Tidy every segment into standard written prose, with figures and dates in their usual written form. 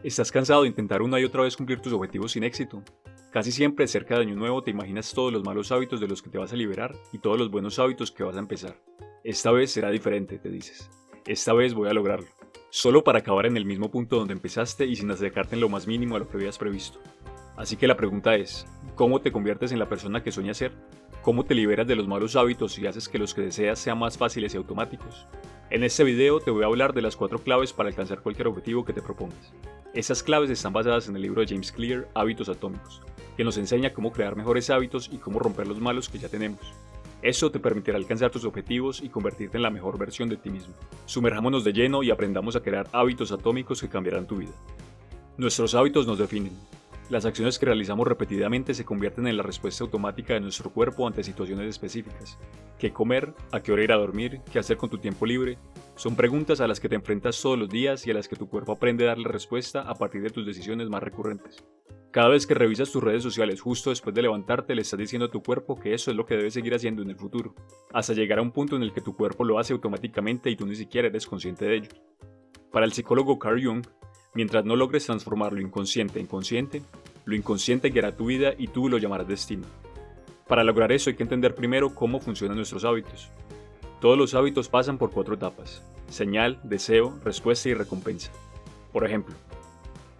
¿Estás cansado de intentar una y otra vez cumplir tus objetivos sin éxito? Casi siempre cerca de Año Nuevo te imaginas todos los malos hábitos de los que te vas a liberar y todos los buenos hábitos que vas a empezar. Esta vez será diferente, te dices. Esta vez voy a lograrlo. Solo para acabar en el mismo punto donde empezaste y sin acercarte en lo más mínimo a lo que habías previsto. Así que la pregunta es, ¿cómo te conviertes en la persona que sueñas ser? ¿Cómo te liberas de los malos hábitos y haces que los que deseas sean más fáciles y automáticos? En este video te voy a hablar de las 4 claves para alcanzar cualquier objetivo que te propongas. Esas claves están basadas en el libro de James Clear, Hábitos Atómicos, que nos enseña cómo crear mejores hábitos y cómo romper los malos que ya tenemos. Eso te permitirá alcanzar tus objetivos y convertirte en la mejor versión de ti mismo. Sumerjámonos de lleno y aprendamos a crear hábitos atómicos que cambiarán tu vida. Nuestros hábitos nos definen. Las acciones que realizamos repetidamente se convierten en la respuesta automática de nuestro cuerpo ante situaciones específicas. ¿Qué comer? ¿A qué hora ir a dormir? ¿Qué hacer con tu tiempo libre? Son preguntas a las que te enfrentas todos los días y a las que tu cuerpo aprende a darle respuesta a partir de tus decisiones más recurrentes. Cada vez que revisas tus redes sociales justo después de levantarte, le estás diciendo a tu cuerpo que eso es lo que debes seguir haciendo en el futuro, hasta llegar a un punto en el que tu cuerpo lo hace automáticamente y tú ni siquiera eres consciente de ello. Para el psicólogo Carl Jung, mientras no logres transformar lo inconsciente en consciente, lo inconsciente guiará tu vida y tú lo llamarás destino. Para lograr eso hay que entender primero cómo funcionan nuestros hábitos. Todos los hábitos pasan por 4 etapas: señal, deseo, respuesta y recompensa. Por ejemplo,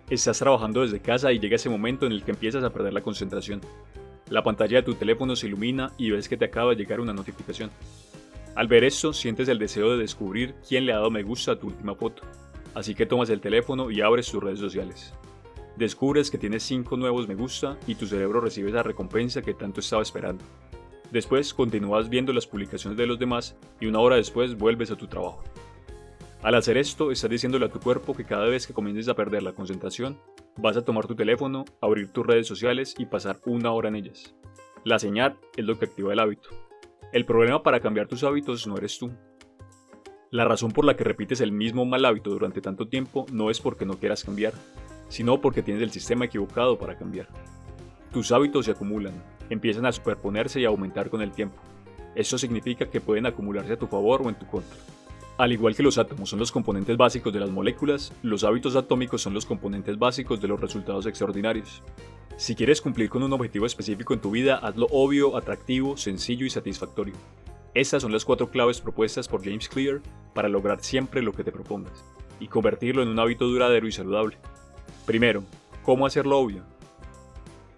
estás trabajando desde casa y llega ese momento en el que empiezas a perder la concentración. La pantalla de tu teléfono se ilumina y ves que te acaba de llegar una notificación. Al ver esto, sientes el deseo de descubrir quién le ha dado me gusta a tu última foto. Así que tomas el teléfono y abres tus redes sociales. Descubres que tienes 5 nuevos me gusta y tu cerebro recibe esa recompensa que tanto estaba esperando. Después continúas viendo las publicaciones de los demás y 1 hora después vuelves a tu trabajo. Al hacer esto, estás diciéndole a tu cuerpo que cada vez que comiences a perder la concentración, vas a tomar tu teléfono, abrir tus redes sociales y pasar 1 hora en ellas. La señal es lo que activa el hábito. El problema para cambiar tus hábitos no eres tú. La razón por la que repites el mismo mal hábito durante tanto tiempo no es porque no quieras cambiar, sino porque tienes el sistema equivocado para cambiar. Tus hábitos se acumulan, empiezan a superponerse y a aumentar con el tiempo. Esto significa que pueden acumularse a tu favor o en tu contra. Al igual que los átomos son los componentes básicos de las moléculas, los hábitos atómicos son los componentes básicos de los resultados extraordinarios. Si quieres cumplir con un objetivo específico en tu vida, hazlo obvio, atractivo, sencillo y satisfactorio. Estas son las 4 claves propuestas por James Clear para lograr siempre lo que te propongas y convertirlo en un hábito duradero y saludable. Primero, ¿cómo hacerlo obvio?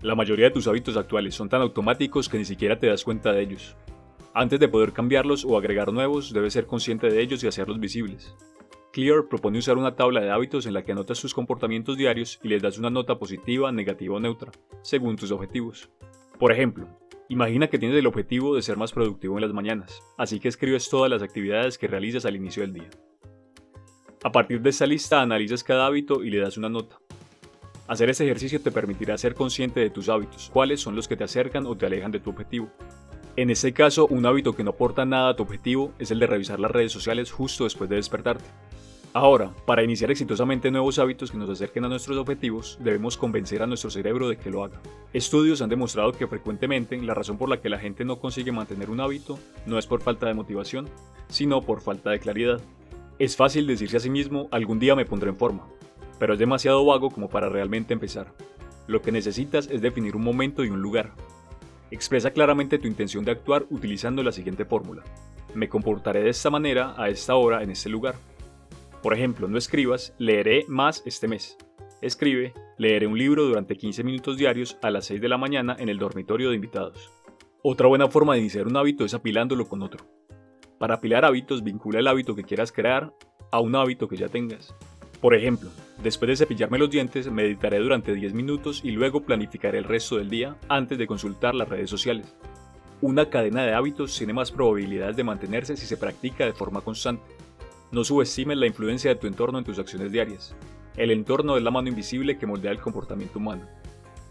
La mayoría de tus hábitos actuales son tan automáticos que ni siquiera te das cuenta de ellos. Antes de poder cambiarlos o agregar nuevos, debes ser consciente de ellos y hacerlos visibles. Clear propone usar una tabla de hábitos en la que anotas tus comportamientos diarios y les das una nota positiva, negativa o neutra, según tus objetivos. Por ejemplo, imagina que tienes el objetivo de ser más productivo en las mañanas, así que escribes todas las actividades que realizas al inicio del día. A partir de esta lista analizas cada hábito y le das una nota. Hacer este ejercicio te permitirá ser consciente de tus hábitos, cuáles son los que te acercan o te alejan de tu objetivo. En este caso, un hábito que no aporta nada a tu objetivo es el de revisar las redes sociales justo después de despertarte. Ahora, para iniciar exitosamente nuevos hábitos que nos acerquen a nuestros objetivos, debemos convencer a nuestro cerebro de que lo haga. Estudios han demostrado que frecuentemente la razón por la que la gente no consigue mantener un hábito no es por falta de motivación, sino por falta de claridad. Es fácil decirse a sí mismo, algún día me pondré en forma, pero es demasiado vago como para realmente empezar. Lo que necesitas es definir un momento y un lugar. Expresa claramente tu intención de actuar utilizando la siguiente fórmula: me comportaré de esta manera, a esta hora, en este lugar. Por ejemplo, no escribas, leeré más este mes. Escribe, leeré un libro durante 15 minutos diarios a las 6 de la mañana en el dormitorio de invitados. Otra buena forma de iniciar un hábito es apilándolo con otro. Para apilar hábitos, vincula el hábito que quieras crear a un hábito que ya tengas. Por ejemplo, después de cepillarme los dientes, meditaré durante 10 minutos y luego planificaré el resto del día antes de consultar las redes sociales. Una cadena de hábitos tiene más probabilidades de mantenerse si se practica de forma constante. No subestimes la influencia de tu entorno en tus acciones diarias. El entorno es la mano invisible que moldea el comportamiento humano.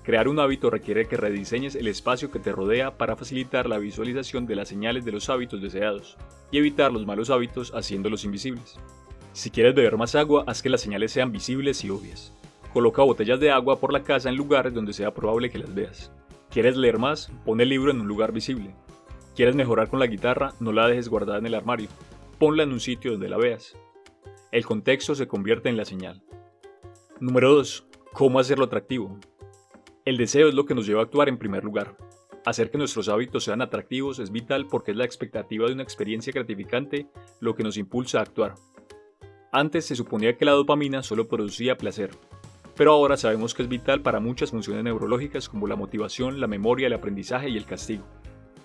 Crear un hábito requiere que rediseñes el espacio que te rodea para facilitar la visualización de las señales de los hábitos deseados y evitar los malos hábitos haciéndolos invisibles. Si quieres beber más agua, haz que las señales sean visibles y obvias. Coloca botellas de agua por la casa en lugares donde sea probable que las veas. ¿Quieres leer más? Pon el libro en un lugar visible. ¿Quieres mejorar con la guitarra? No la dejes guardada en el armario. Ponla en un sitio donde la veas. El contexto se convierte en la señal. Número 2. ¿Cómo hacerlo atractivo? El deseo es lo que nos lleva a actuar en primer lugar. Hacer que nuestros hábitos sean atractivos es vital porque es la expectativa de una experiencia gratificante lo que nos impulsa a actuar. Antes se suponía que la dopamina solo producía placer, pero ahora sabemos que es vital para muchas funciones neurológicas como la motivación, la memoria, el aprendizaje y el castigo.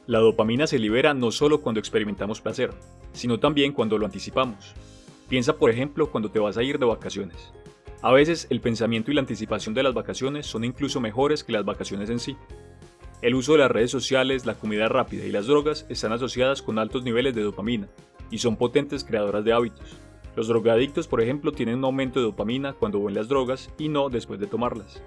La dopamina se libera no solo cuando experimentamos placer, sino también cuando lo anticipamos. Piensa por ejemplo cuando te vas a ir de vacaciones. A veces el pensamiento y la anticipación de las vacaciones son incluso mejores que las vacaciones en sí. El uso de las redes sociales, la comida rápida y las drogas están asociadas con altos niveles de dopamina y son potentes creadoras de hábitos. Los drogadictos, por ejemplo, tienen un aumento de dopamina cuando ven las drogas y no después de tomarlas.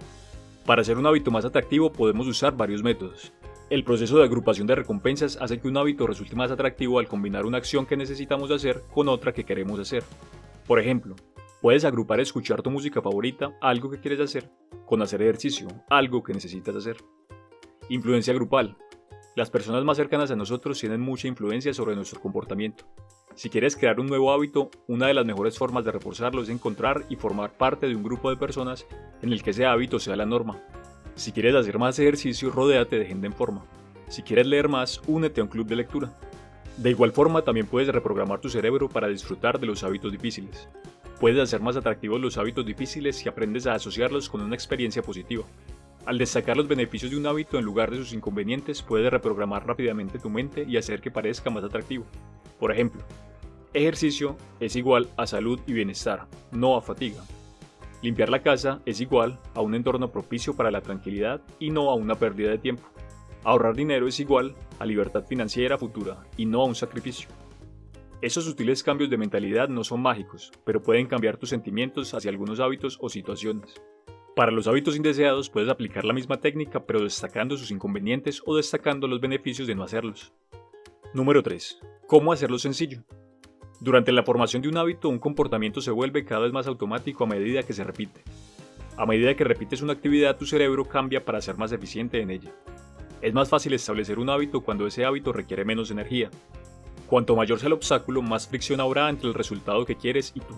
Para hacer un hábito más atractivo podemos usar varios métodos. El proceso de agrupación de recompensas hace que un hábito resulte más atractivo al combinar una acción que necesitamos hacer con otra que queremos hacer. Por ejemplo, puedes agrupar escuchar tu música favorita, algo que quieres hacer, con hacer ejercicio, algo que necesitas hacer. Influencia grupal. Las personas más cercanas a nosotros tienen mucha influencia sobre nuestro comportamiento. Si quieres crear un nuevo hábito, una de las mejores formas de reforzarlo es encontrar y formar parte de un grupo de personas en el que ese hábito sea la norma. Si quieres hacer más ejercicio, rodéate de gente en forma. Si quieres leer más, únete a un club de lectura. De igual forma, también puedes reprogramar tu cerebro para disfrutar de los hábitos difíciles. Puedes hacer más atractivos los hábitos difíciles si aprendes a asociarlos con una experiencia positiva. Al destacar los beneficios de un hábito en lugar de sus inconvenientes, puedes reprogramar rápidamente tu mente y hacer que parezca más atractivo. Por ejemplo, ejercicio es igual a salud y bienestar, no a fatiga. Limpiar la casa es igual a un entorno propicio para la tranquilidad y no a una pérdida de tiempo. Ahorrar dinero es igual a libertad financiera futura y no a un sacrificio. Esos sutiles cambios de mentalidad no son mágicos, pero pueden cambiar tus sentimientos hacia algunos hábitos o situaciones. Para los hábitos indeseados puedes aplicar la misma técnica pero destacando sus inconvenientes o destacando los beneficios de no hacerlos. Número 3. ¿Cómo hacerlo sencillo? Durante la formación de un hábito, un comportamiento se vuelve cada vez más automático a medida que se repite. A medida que repites una actividad, tu cerebro cambia para ser más eficiente en ella. Es más fácil establecer un hábito cuando ese hábito requiere menos energía. Cuanto mayor sea el obstáculo, más fricción habrá entre el resultado que quieres y tú.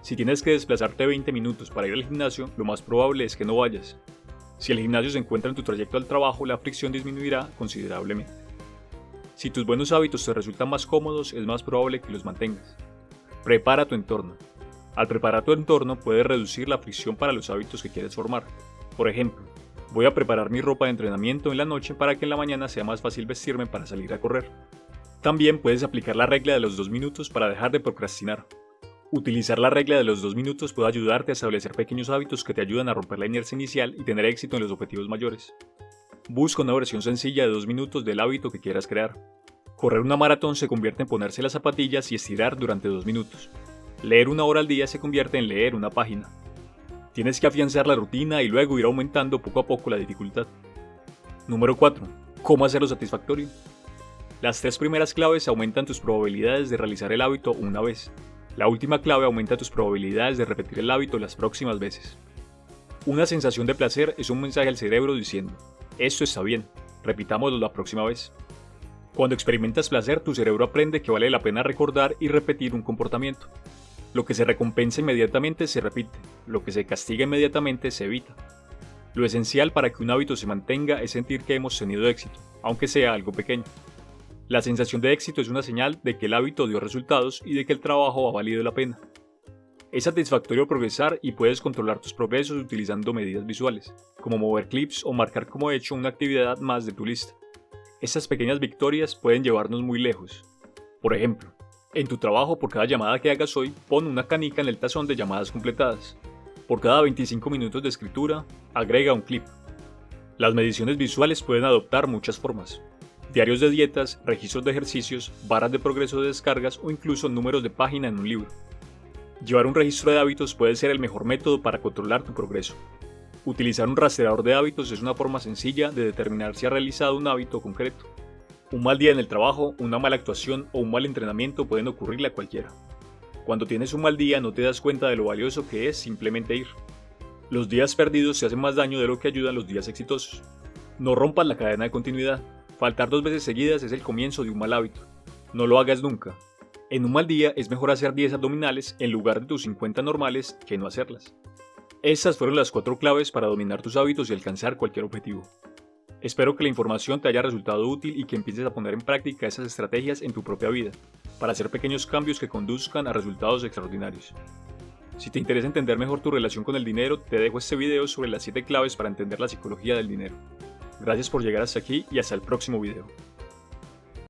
Si tienes que desplazarte 20 minutos para ir al gimnasio, lo más probable es que no vayas. Si el gimnasio se encuentra en tu trayecto al trabajo, la fricción disminuirá considerablemente. Si tus buenos hábitos te resultan más cómodos, es más probable que los mantengas. Prepara tu entorno. Al preparar tu entorno, puedes reducir la fricción para los hábitos que quieres formar. Por ejemplo, voy a preparar mi ropa de entrenamiento en la noche para que en la mañana sea más fácil vestirme para salir a correr. También puedes aplicar la regla de los 2 minutos para dejar de procrastinar. Utilizar la regla de los 2 minutos puede ayudarte a establecer pequeños hábitos que te ayudan a romper la inercia inicial y tener éxito en los objetivos mayores. Busca una versión sencilla de 2 minutos del hábito que quieras crear. Correr una maratón se convierte en ponerse las zapatillas y estirar durante 2 minutos. Leer 1 hora al día se convierte en leer una página. Tienes que afianzar la rutina y luego ir aumentando poco a poco la dificultad. Número 4. ¿Cómo hacerlo satisfactorio? Las 3 primeras claves aumentan tus probabilidades de realizar el hábito una vez. La última clave aumenta tus probabilidades de repetir el hábito las próximas veces. Una sensación de placer es un mensaje al cerebro diciendo: esto está bien, repitámoslo la próxima vez. Cuando experimentas placer, tu cerebro aprende que vale la pena recordar y repetir un comportamiento. Lo que se recompensa inmediatamente se repite, lo que se castiga inmediatamente se evita. Lo esencial para que un hábito se mantenga es sentir que hemos tenido éxito, aunque sea algo pequeño. La sensación de éxito es una señal de que el hábito dio resultados y de que el trabajo ha valido la pena. Es satisfactorio progresar y puedes controlar tus progresos utilizando medidas visuales, como mover clips o marcar como hecho una actividad más de tu lista. Estas pequeñas victorias pueden llevarnos muy lejos. Por ejemplo, en tu trabajo, por cada llamada que hagas hoy, pon una canica en el tazón de llamadas completadas. Por cada 25 minutos de escritura, agrega un clip. Las mediciones visuales pueden adoptar muchas formas: diarios de dietas, registros de ejercicios, barras de progreso de descargas o incluso números de página en un libro. Llevar un registro de hábitos puede ser el mejor método para controlar tu progreso. Utilizar un rastreador de hábitos es una forma sencilla de determinar si has realizado un hábito concreto. Un mal día en el trabajo, una mala actuación o un mal entrenamiento pueden ocurrirle a cualquiera. Cuando tienes un mal día no te das cuenta de lo valioso que es simplemente ir. Los días perdidos se hacen más daño de lo que ayudan los días exitosos. No rompas la cadena de continuidad. Faltar 2 veces seguidas es el comienzo de un mal hábito. No lo hagas nunca. En un mal día es mejor hacer 10 abdominales en lugar de tus 50 normales que no hacerlas. Estas fueron las 4 claves para dominar tus hábitos y alcanzar cualquier objetivo. Espero que la información te haya resultado útil y que empieces a poner en práctica esas estrategias en tu propia vida, para hacer pequeños cambios que conduzcan a resultados extraordinarios. Si te interesa entender mejor tu relación con el dinero, te dejo este video sobre las 7 claves para entender la psicología del dinero. Gracias por llegar hasta aquí y hasta el próximo video.